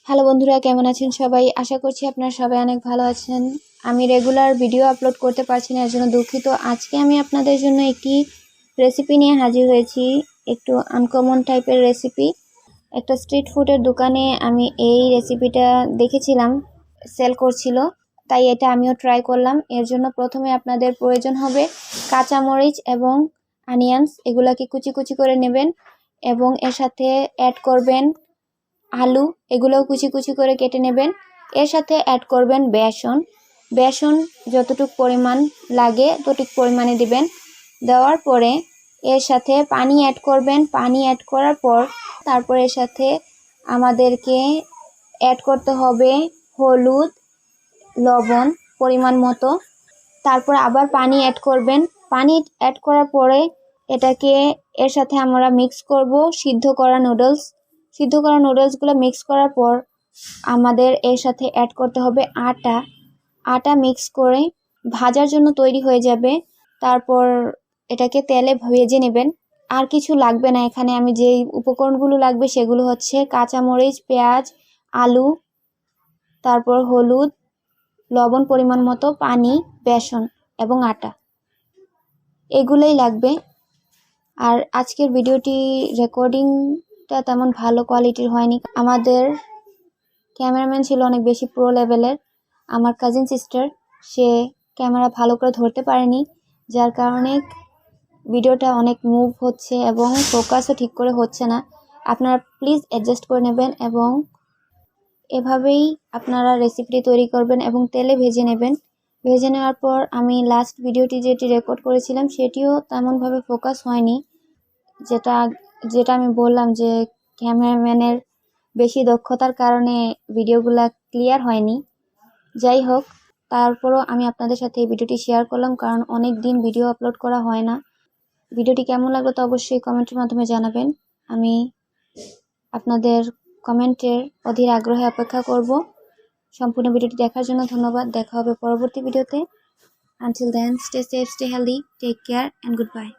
Hello বন্ধুরা, কেমন আছেন সবাই? আশা করছি আপনারা সবাই অনেক ভালো আছেন। আমি রেগুলার ভিডিও আপলোড করতে পারছি না, এর জন্য দুঃখিত। আজকে আমি আপনাদের জন্য একটি রেসিপি নিয়ে হাজির হয়েছি, একটু আনকমন টাইপের রেসিপি। একটা স্ট্রিট ফুডের দোকানে আমি এই রেসিপিটা দেখেছিলাম, সেল করছিল, তাই এটা আমিও ট্রাই করলাম। এর জন্য প্রথমে আপনাদের প্রয়োজন হবে কাঁচামরিচ এবং অনিয়ন্স। এগুলাকে কুচি কুচি করে নেবেন এবং এর সাথে অ্যাড করবেন আলু, এগুলোও কুচি কুচি করে কেটে নেবেন। এর সাথে অ্যাড করবেন বেসন যতটুকু পরিমাণ লাগে ততটুকু পরিমাণে দিবেন। দেওয়ার পরে এর সাথে পানি অ্যাড করবেন। পানি অ্যাড করার পর তারপর এর সাথে আমাদেরকে অ্যাড করতে হবে হলুদ, লবণ পরিমাণ মতো। তারপর আবার পানি অ্যাড করবেন। পানি অ্যাড করার পরে এটাকে এর সাথে আমরা মিক্স করব সিদ্ধ করা নুডলসগুলো মিক্স করার পর আমাদের এর সাথে অ্যাড করতে হবে আটা মিক্স করে ভাজার জন্য তৈরি হয়ে যাবে। তারপর এটাকে তেলে ভেজে নেবেন। আর কিছু লাগবে না এখানে। আমি যেই উপকরণগুলো লাগবে সেগুলো হচ্ছে কাঁচামরিচ, পেঁয়াজ, আলু, তারপর হলুদ, লবণ পরিমাণ মতো, পানি, বেসন এবং আটা, এগুলোই লাগবে। আর আজকের ভিডিওটি রেকর্ডিংটা তেমন ভালো কোয়ালিটির হয়নি। আমাদের ক্যামেরাম্যান ছিল অনেক বেশি প্রো লেভেলের। আমার কাজিন সিস্টার, সে ক্যামেরা ভালো করে ধরতে পারেনি, যার কারণে ভিডিওটা অনেক মুভ হচ্ছে এবং ফোকাসও ঠিক করে হচ্ছে না। আপনারা প্লিজ অ্যাডজাস্ট করে নেবেন এবং এভাবেই আপনারা রেসিপিটি তৈরি করবেন এবং তেলে ভেজে নেবেন। ভেজে নেওয়ার পর আমি লাস্ট ভিডিওটি যেটি রেকর্ড করেছিলাম সেটিও তেমনভাবে ফোকাস হয়নি, যেটা আমি বললাম যে ক্যামেরাম্যানের বেশি দক্ষতার কারণে ভিডিওগুলো ক্লিয়ার হয়নি। যাই হোক, তারপরও আমি আপনাদের সাথে এই ভিডিওটি শেয়ার করলাম, কারণ অনেক দিন ভিডিও আপলোড করা হয় না। ভিডিওটি কেমন লাগলো তো অবশ্যই কমেন্টের মাধ্যমে জানাবেন। আমি আপনাদের কমেন্টের অধীর আগ্রহে অপেক্ষা করব। সম্পূর্ণ ভিডিওটি দেখার জন্য ধন্যবাদ। দেখা হবে পরবর্তী ভিডিওতে। Until then, stay safe, stay healthy, take care and goodbye.